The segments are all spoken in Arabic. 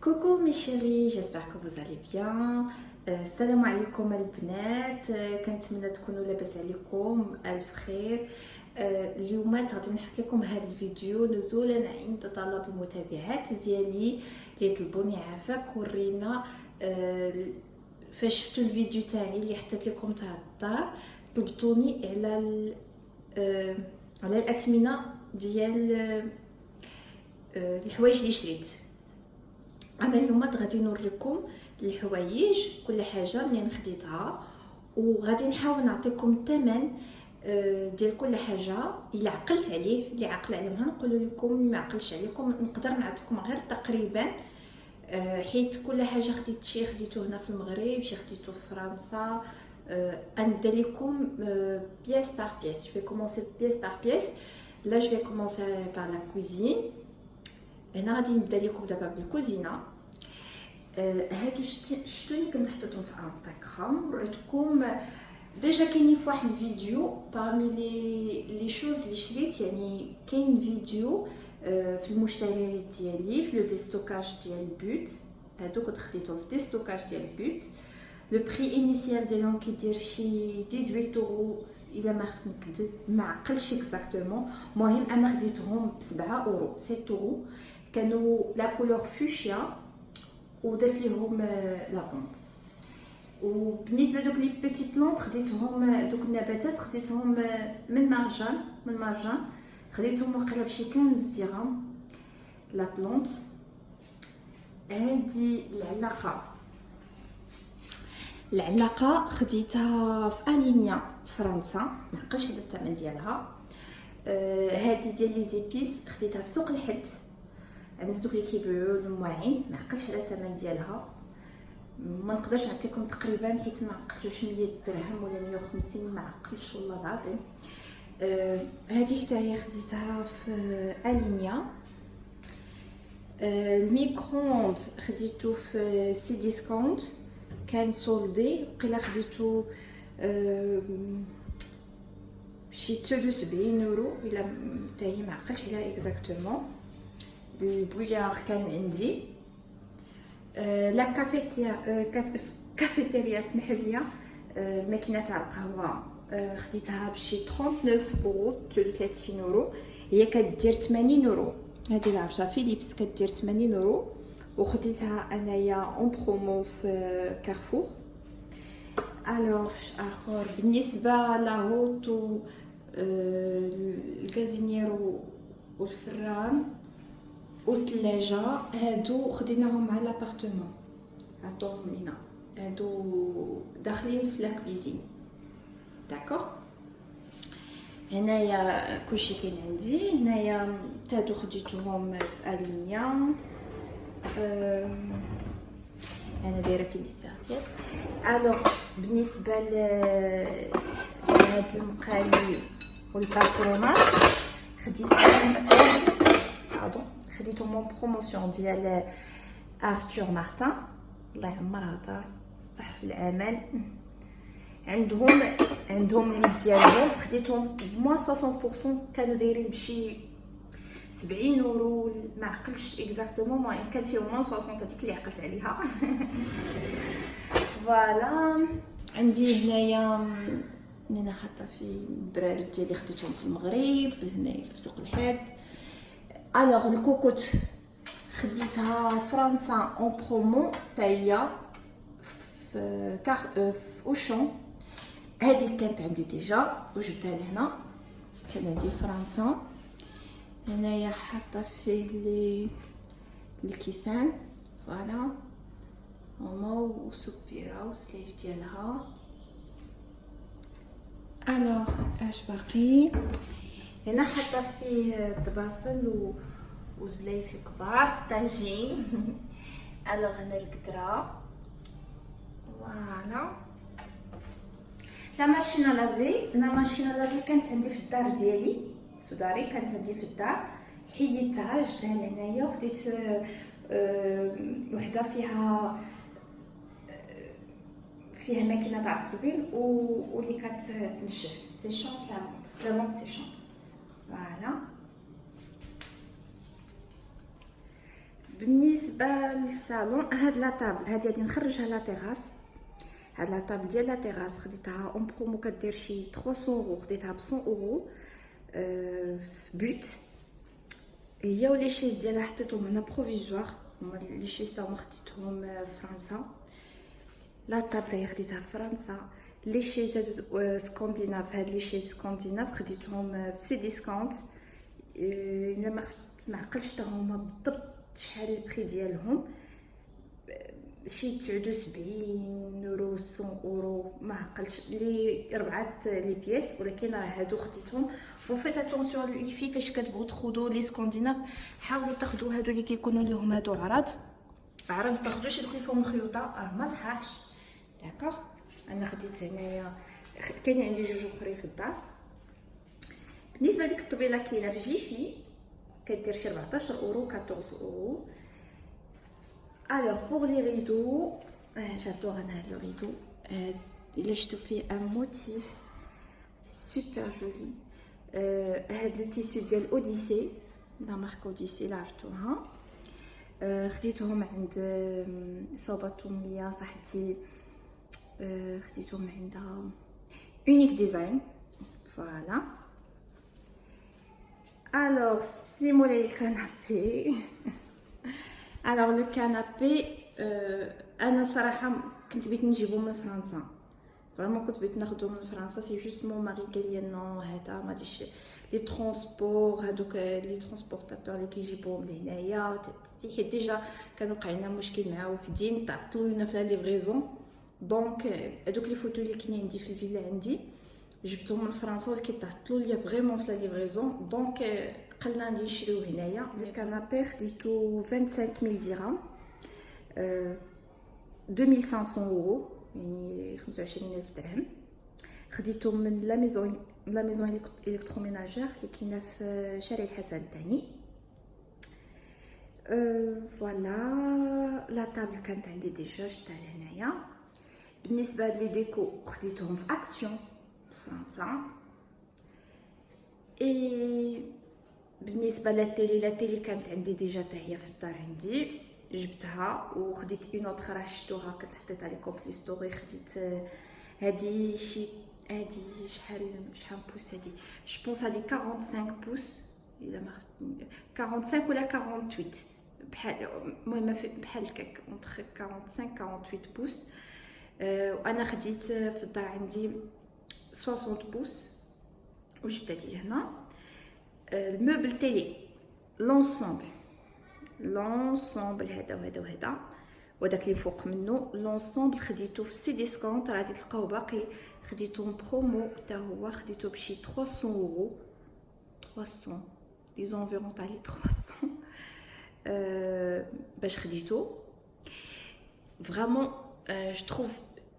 Coucou mes chéris, j'espère que vous allez bien. السلام عليكم البنات. كنتمنى تكونوا لاباس عليكم الف خير. اليوم غادي نحط لكم هذا الفيديو نزولا عند طلب المتابعات ديالي اللي طلبوني عافاك ورينا. فاش شفتوا الفيديو تاعي اللي حطيت لكم تاع الدار طلبتوني على الاثمنه ديال الحوايج اللي شريت. انا اليوم غادي نوريكم الحوايج كل حاجه اللي خديتها، وغادي نحاول نعطيكم الثمن ديال كل حاجه. الا عقلت عليه، اللي عقل عليه غنقول لكم، ما عقلش عليكم نقدر نعطيكم غير تقريبا، حيت كل حاجه خديته هنا في المغرب، شي خديته في فرنسا. ندير لكم بيس بار بيس. جو في كومونسي بيس بار بيس. لا جو في كومونسي بار لا كوزين. هنا غادي نبدا لكم دابا بالكوزينه. هادو شتوني كنت حطيتهم في انستغرام وريتكم ديجا كاينين في واحد الفيديو بارمي لي شوز اللي شريت. يعني كاين فيديو في المشتريات ديالي في لو ديستوكاج ديال بوت. هادو كنت خديتهم في ديستوكاج ديال بوت. لو بري انيسيال ديالهم كيدير شي 18 اورو الا ما نكذب، ما عقلش اكزاكتومون. المهم انا خديتهم ب 7 اورو 6 اورو. كانوا لا كولور فوشيا ودرت ليهم لا بومب. وبالنسبه دوك لي بيتي بلونط خديتهم، دوك النباتات خديتهم من مرجان. خديتهم وقيلا بشي 15 درهم لا بلونط. هذه العلاقه خديتها في الينيا فرنسا، ما عقلش على الثمن ديالها. هذه ديال لي زيبيس خديتها في سوق الحد عند دوك اللي كيبيعوا المواعين، ما عقلتش على الثمن ديالها. ما نقدرش نعطيكم تقريبا حيت ما عقلتوش 100 درهم ولا 150، ما عقلتش والله العظيم. هذه حتى هي خديتها في الينيا. الميكرووند خديته في سي ديسكاونت، كان سولدي وقيلا خديته شي 73 اورو الا حتى هي، ما عقلتش عليها اكزاكتومون. البويار كان عندي. لا كافيتيريا سمحوا لي، الماكينه تاع القهوه خديتها بشي 39 اورو 33 اورو. هي كدير 80 اورو. هذه العرشه فيليبس كدير 80 اورو، وخديتها انايا اون برومو في كارفور. الوغ اخر بالنسبه لاهوتو الكازينيرو والفران والثلاجه، هادو خديناهم مع لابارتمون، عطوهم لينا. هادو داخلين في لا كوزين. داكوغ. هنايا كلشي كاين عندي. هنايا هادو خديتهم في الينيا. انا دايره في لي سيرفيت. الوغ بالنسبه لهاد المقالي والباترونات خديتهم مون بروموسيون ديال ارتور مارتن، الله يعمرها دار صح العمل. عندهم اليد ديالهم خديتهم بموان 60%، كانوا دايرين بشي 70 اورو، ما عقلش اكزاكتومون، ما كان فيهم موان 60. هذيك اللي عقلت عليها. فوالا. عندي هنايا انا حاطه في براري ديالي خديتهم في المغرب هنايا في سوق الحد. الوغ الكوكوت خديتها فرنسا اون برومو تاهي في اوشون. هذه كانت عندي ديجا وجبتها لهنا. كان عندي فرنسا. هنايا حاطه فيه الكيسان. فوالا هما وسبيره وسليف ديالها. الوغ اش باقي؟ هنا حاطه فيه البصل وزلايف كبار طاجين. الوغ هنا القدره. فوالا. لا ماشينه لافي كانت عندي في الدار ديالي، في داري كانت عندي في الدار، حيدتها جبتها لهنايا وخديت وحده فيها ماكينه تاع التصبين واللي كتنشف سيشونط لامونط سيشونط. فوالا. بالنسبه للصالون، هاد لا طابل هادي غادي نخرجها لا تيراس. هاد لا طابل ديال لا تيراس خديتها اون برومو كدير شي 300 اورو، خديتها ب 100 اورو في بوت. هي ولي شيز ديالها حطيتهم هنا بروفيزوار، هما لي شيز تاعهم خديتهم في فرنسا. لا طابل خديتها في فرنسا. لي شيز هاد سكانديناف، هاد لي شيز سكانديناف خديتهم في سي ديسكاونت. الا ما عقلتش تا هما بالضبط شحال البري ديالهم، شي 79 اورو 100 اورو ما عقلتش لي 4 لي بياس، ولكن راه هادو خديتهم. وفيت اتونسيون لي في فاش كتبغوا تاخذوا لي سكانديناف حاولوا تاخذوا هادو اللي كيكونوا لهم هادو عرض تاخذوش اللي فيهم خيوطه، راه ما صحاحش. داكوغ، انا خديت هنايا، كاين عندي جوج اخرين في الدار. بالنسبه لديك الطبيله كاينه في جيفي، كدير شي 14 اورو 14 اورو. Alors pour les rideaux, j'adore le rideau. Il a je fais un motif, c'est super joli. Le tissu de l'Odyssée, la marque Odyssée, là عرفتوها. خديتهم عند صوباتومية صاحبتي، خديتهم عندها Unique Design. Voilà. Alors c'est مولاي الكنابي. Alors le canapé, انا صراحه كنت بغيت نجيبو من فرنسا، فريمون كنت بغيت ناخدو من فرنسا. سي جوست مون ماري قال لي نو هذا ما غاديش، لي ترونسبور هذوك لي ترونسبورطاتور اللي كيجيبوهم لهنايا حيت ديجا كان وقع لنا مشكل مع وحدين تعطلوا لنا في لا ليفريزون. دونك هذوك لي فوتو اللي كاينين عندي في الفيلا عندي جبتهم من فرنسا، ولكن تعطلوا ليا فريمون في لا ليفريزون. دونك قلنا غادي نشريوه هنايا. لو كانابي خديتو 25000 درهم، 2500 اورو يعني 25000 درهم. خديتو من لا ميزون الكتروميناجير اللي كاينه في شارع الحسن الثاني. فوالا لا طابل كانت عندي ديجا جبتها لهنايا. بالنسبه لي ديكو خديتهم في اكسيون فرنسا. اي بالنسبه للتيلي كانت عندي ديجا حتى هي في الدار عندي، جبتها وخديت اون اوتر راه شفتوها كنت حطيتها لكم في لي ستوري. خديت هادي شي هادي شحال بوس هادي، جو بونس هادي 45 بوس الا ما 45 ولا 48 بحال، المهم بحال هكاك اونتر 45 48 بوس. وانا خديت في الدار عندي 60 بوس وجبتها لي هنا. الموبل تيلي لونسومبل هذا وهذا وداك اللي فوق منه لونسومبل خديته في سي ديسكونت، راه غادي تلقاو باقي خديته برومو حتى هو، خديته بشي 300 اورو 300 لي زونفيرون تاع لي 300 باش خديته. فريمون جو تروف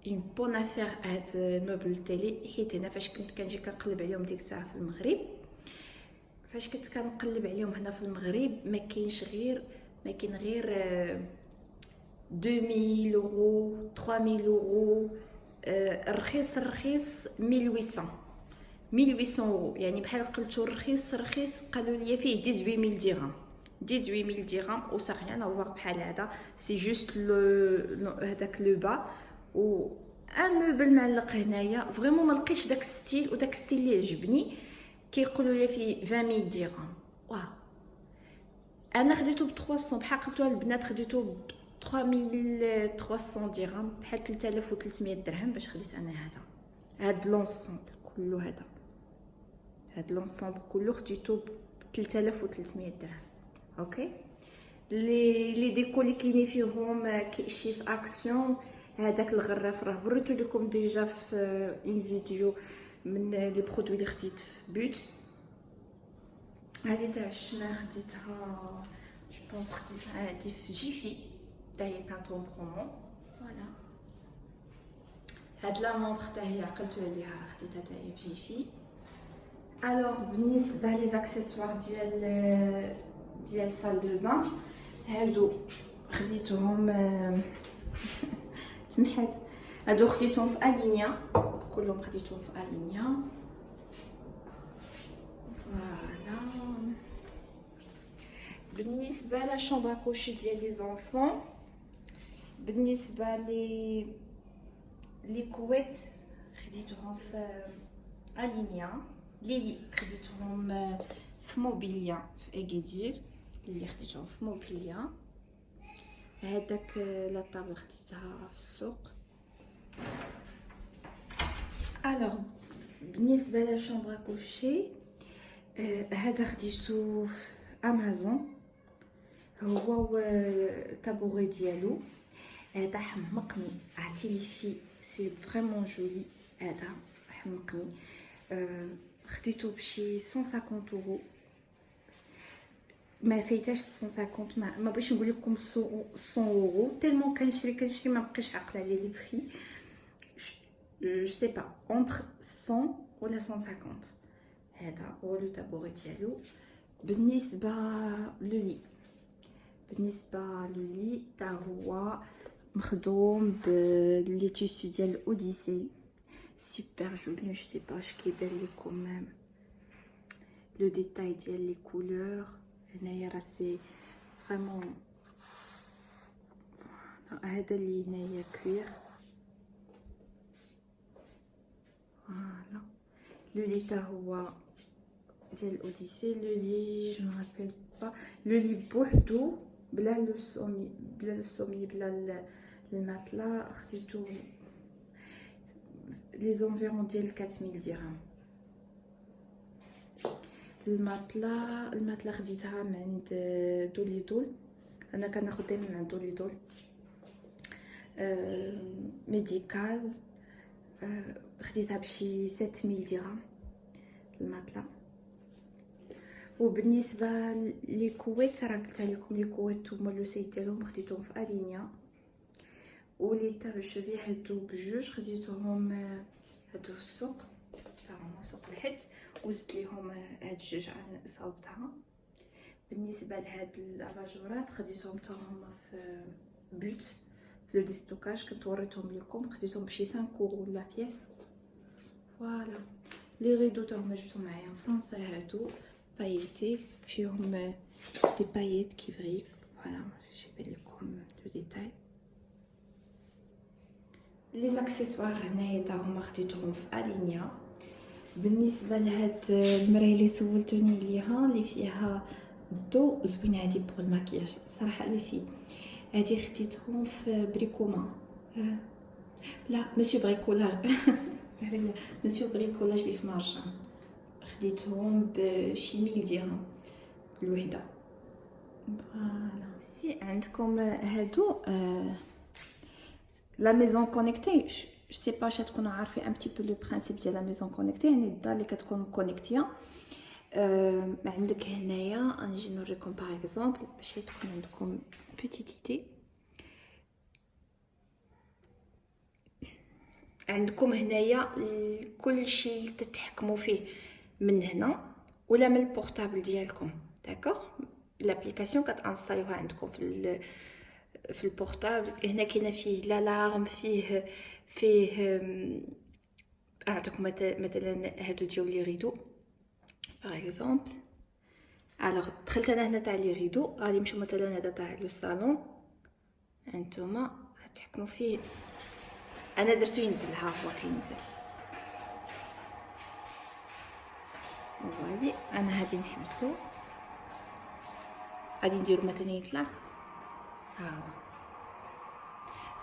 اون بون افير هاد الموبل تيلي، حيت هنا فاش كنت كنجي كنقلب عليهم ديك الساعه في المغرب، فاش كنت كنقلب عليهم هنا في المغرب ما كاين غير 2000 اورو 3000 اورو. الرخيص 1800 اورو، يعني بحال قلتو الرخيص قالوا لي فيه 18000 درهم 18000 درهم وصافي. انا واخا بحال هذا سي جوست هذاك لو با و ان موبل معلق هنايا. فريمون ما لقيتش داك ستيل، وداك ستيل اللي عجبني كيقولوا لي فيه 20000 درهم. واه انا خديته ب 300 بحال قلتوها البنات، خديته ب 3300 درهم بحال 3300 درهم باش خديت انا هاد لونسومبل كله. هاد لونسومبل كله خديته ب 3300 درهم. اوكي. لي ديكو اللي كاينين فيهم كيشي في اكسيون، هذاك الغراف راه وريتو لكم ديجا في اون فيديو من لي برودوي اللي خديت في بوت. هذه تاع الشمال خديتها جو بونس خديتها هذه في جيفي حتى هي كانت اون برومو. فوالا هاد لا مونطر حتى هي عقلتو عليها خديتها حتى هي في جيفي. الوغ بالنسبه لي زاكسيسوار ديال سال دو بان، هادو خديتهم سمحت، هادو خديتهم في الينيا، كلهم خديتهم في الينيا. فوالا بالنسبه لا شومبر كوشي ديال لي زونفون، بالنسبه لي كويت خديتهم في الينيا، لي خديتهم في موبيليا في اكادير، اللي خديتهم في موبيليا. هذاك لا طابل خديتها في السوق. الوغ بالنسبه لا شومبر كوشي هذا خديته في امازون، هو الطابوري ديالو هذا حمقني، عرفتي فيه سي فريمون جولي، هذا حمقني. خديته بشي 150 اورو، ما فايتاش 150، ما بغيتش نقول لكم 100 اورو تالمون كنشري ما بقيتش عاقله على لي بري. جو سي با اونتر 100 ولا 150. هذا هو لو طابوري ديالو. بالنسبه للي تا هو مخدوم بلي تيسي ديال اوديسي، سوبر جولي. جو سي با واش كيبان لكم ميم لو ديتاي ديال لي كولور هنايا، راه سي فريمون. هذا اللي هنايا كوير، فوالا. لو لي تا هو ديال اوديسي. لو لي جو مابيل با، لو لي بوحدو بلا لو سومي بلا الماتلا خديتو لي زونفيرون ديال 4000 درهم. الماتلا خديتها من عند دوليدول، انا كناخذ دائما من عند دوليدول ميديكال. خديتها بشي 7000 درهم الماتلا. وبالنسبه للكويت راه قلت لكم لي كويت هما لو سيت ديالهم خديتهم في الينيا. ولي تاب الشوفي هادو بجوج خديتهم هادو في السوق تاعهم، في سوق الحد، وزدت ليهم هاد الجوج صاوبتها. بالنسبه لهاد الاباجورات خديتهم حتى هما في بوت في لو ديستوكاج، كنت وريتهم لكم، خديتهم بشي 5 اورو لا بياس. فوالا. لي ريدو تا هما جبتهم معايا من فرنسا، هادو بايتي فيهم دي بايت كي بريك. فوالا جيب لكم لو ديتاي. لي زاكسيسوار هنايا تا هما خديتهم في الينيا. بالنسبه لهاد المرايه اللي سولتوني ليها اللي فيها الضوء زوينه، هادي بوغ الماكياج صراحه لي في هادي خديتهم في بريكوما. لا ماشي بريكولاج اسمح لي، ماشي بريكولاج اللي في مارشان. خديتهم بشي 1000 درهم الوحده. فوالا. سي عندكم هادو لا ميزون كونيكتي، جو سي با واش تكونوا عارفين ان بتي بو لو برينسيپ ديال لا ميزون كونيكتي، يعني الدار اللي كتكون كونيكتيه. عندك هنايا نجي نوريكم باغ اكزومبل باش تكون عندكم بوتيت ايدي. عندكم هنايا كل شيء تتحكموا فيه من هنا ولا من البورطابل ديالكم، داكوغ. لابليكاسيون كتانستاليوها عندكم في البورطابل. هنا كاينه فيه لالارم، فيه اعطيكم مثلا هادو ديال لي ريدو باغ اكزومبل. الوغ دخلت انا هنا تاع لي ريدو، غادي نمشيو مثلا هذا تاع لو صالون، هانتوما غتحكموا فيه. انا درتو ينزل، ها هو كينزل. وغادي انا هادي نحبسو، غادي نديرو مثلا يطلع، ها هو.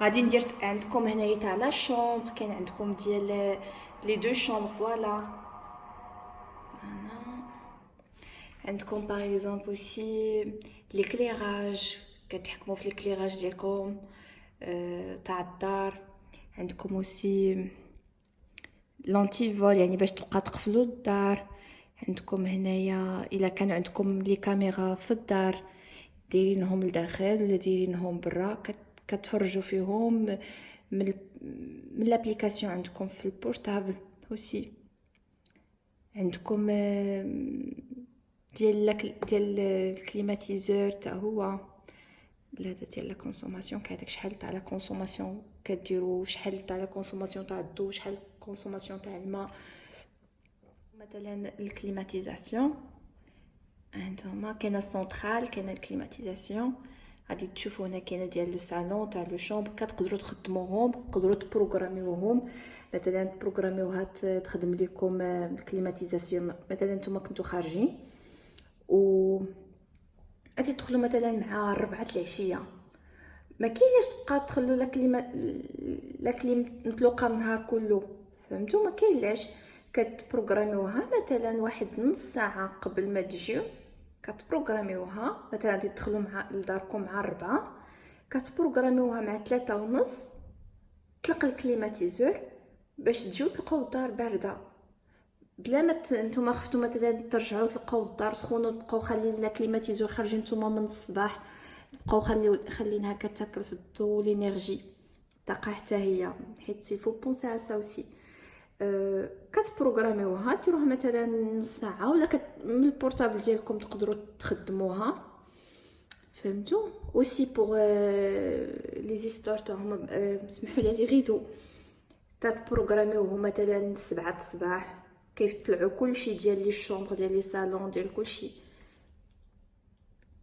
غادي ندير عندكم هنايا تاع لا شومبر، كاين عندكم ديال لي دو شومبر. فوالا انا عندكم باغ اكزومبل اوسي ليكليراج، كتحكموا في ليكليراج ديالكم تاع الدار. عندكم اوسي لونتي فول، يعني باش تبقى تقفلوا الدار. عندكم هنايا الا كان عندكم لي كاميرا في الدار دايرينهم لداخل ولا دايرينهم برا، كتفرجوا فيهم من لابليكاسيون عندكم في البورطابل. اوسي عندكم ديال الكليماتيزور تا هو، هذا ديال لا كونسوماسيون، كهذاك شحال تاع لا كونسوماسيون كديروا، شحال تاع لا كونسوماسيون تاع الضو، شحال كونسوماسيون تاع الماء. مثلا الكليماتيزاسيون هانتوما كاينه السونطرال، كاينه الكليماتيزاسيون. غادي تشوفوا هنا كاينه ديال لو صالون تاع لو شومبر، كتقدروا تخدموهم، تقدروا تبروغراميوهم. مثلا تبروغراميوها تخدم لكم الكليماتيزاسيون. مثلا نتوما كنتو خارجين و غادي تدخلوا مثلا مع 4 العشيه، ما كايناش تبقى تخلوا لا كليم مطلوقه النهار كله، فهمتوا؟ ما كاينلاش. كتبروغراميوها مثلا واحد نص ساعه قبل ما تجيو، كتبروغراميوها مثلا غادي تدخلوا مع لداركم مع 4، كتبروغراميوها مع 3:30 طلق الكليماتيزور باش تجيو تلقاو الدار بارده، بلا ما نتوما خفتوا مثلا ترجعوا تلقاو الدار سخونه وتبقاو خالين لا كليماتيزور خارجين نتوما من الصباح، بقاو خلينها كتاكل في الضو لينيرجي الطاقه حتى هي، حيت سي فو بونسي على سا اوسي. كتبروغراميوها ديروها مثلا نص ساعه، ولا من البورطابل ديالكم تقدروا تخدموها، فهمتوا؟ اوسي بوغ لي زيستور تاعهم سمحوا لي غيدو تبروغراميوه مثلا 7 الصباح، كيف تطلعوا كلشي ديال لي شومبر ديال لي صالون ديال كلشي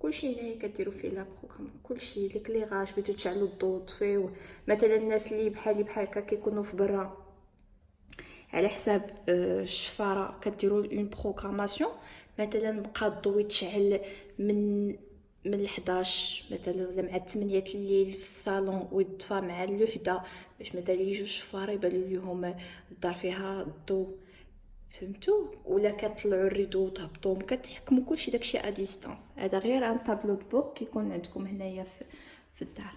هنايا كديروا فيه لا بروغرام، كلشي ليكليغاج بغيتو تشعلوا الضوء طفيوه. مثلا الناس اللي بحال هكا كيكونوا في برا على حساب الشفاره كديروا اون بروغراماسيون، مثلا بقى الضوء يتشعل من 11 مثلا ولا مع 8 الليل في الصالون، ويطفى مع الوحده باش مثلا يجوا الشفاره يبانوا ليهم الدار فيها الضوء، فهمتوا؟ ولا كتطلعوا الريدو وتهبطوا، كتحكموا كلشي داكشي ا ديستانس. هذا غير ان طابلو دو بور كيكون عندكم هنايا في الدار،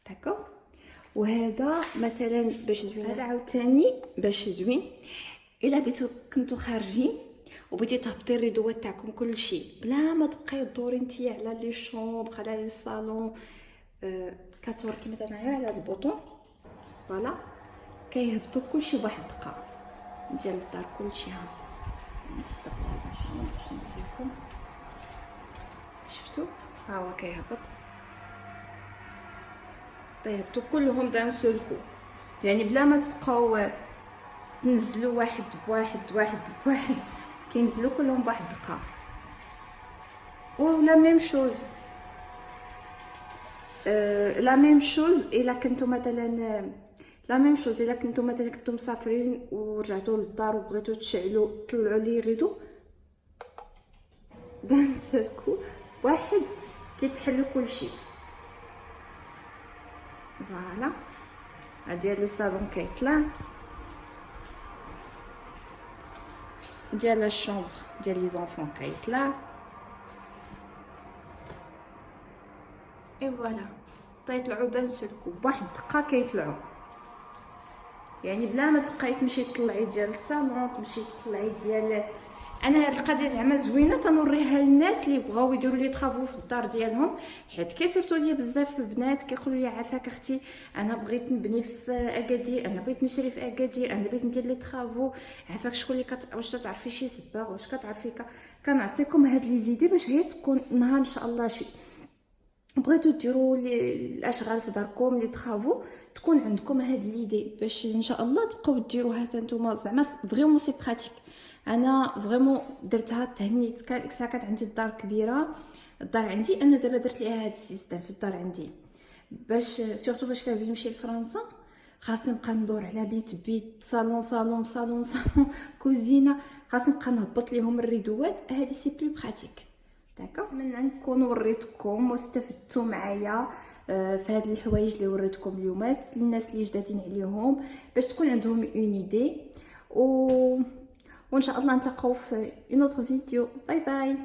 داكوغ. وهذا مثلا باش زوين، هذا عاوتاني باش زوين الا بغيتو كنتو خارجين وبغيتي تهبطي الريدوات تاعكم كلشي بلا ما تبقاي دوري نتيا على لي شومبر على لي صالون، كتوركي مثلا غير على البوطون فوالا كيهبطوا كلشي بواحد الدقه ديال الدار كلشي. ها نفتح الماشين باش نوريكم، شفتوا؟ ها هو كيهبط، كيهبطوا كلهم دان سولكو، يعني بلا ما تبقاو تنزلوا واحد بواحد كينزلوا كلهم بواحد الدقه. ولا ميم شوز لا ميم شوز الا كنتو مثلا لا ميم شوز الا كنتو مثلا كنتو مسافرين ورجعتوا للدار وبغيتو تشعلوا طلعوا لي غيدو دان سولكو واحد كيتحلوا كلشي. فوالا ديال لو صالون كيطلع، ديال الشومبر ديال لي زونفون كيطلع، اي فوالا طيطلعوا دان سولكو بواحد الدقه كيطلعوا، يعني بلا ما تبقاي تمشي تطلعي ديال الصالون تمشي تطلعي ديال. انا هاد القضيه زعما زوينه تنوريها للناس اللي بغاو يديروا لي طرافو في الدار ديالهم، حيت كيصيفطوا لي بزاف البنات كيقولوا لي عافاك اختي انا بغيت نبني في اكادير، انا بغيت نشري في اكادير، انا بغيت ندير لي طرافو، عافاك شكون اللي واش تعرفي شي سباغ، واش كتعرفي كنعطيكم هاد لي زيدي باش غير تكون نهار ان شاء الله شي بغيتو ديروا الاشغال في داركم لي طرافو تكون عندكم هاد ليدي باش ان شاء الله تبقاو ديروها حتى نتوما. زعما فريمون سي براتيك، انا فريمون درتها تهنيت. كانت عندي الدار كبيره، الدار عندي انا دابا درت ليها هاد السيستم في الدار عندي باش سورتو باش كنبغي نمشي لفرنسا خاصني نبقى ندور على بيت صالون كوزينه، خاصني نبقى نهبط ليهم الريدوات. هادي سي بلو براتيك، داكوغ. نتمنى نكون وريتكم واستفدتوا معايا في هاد الحوايج اللي وريتكم اليوم للناس اللي جدادين عليهم باش تكون عندهم اون ايدي. وان شاء الله نتلاقاو في اون اوتر فيديو. باي باي.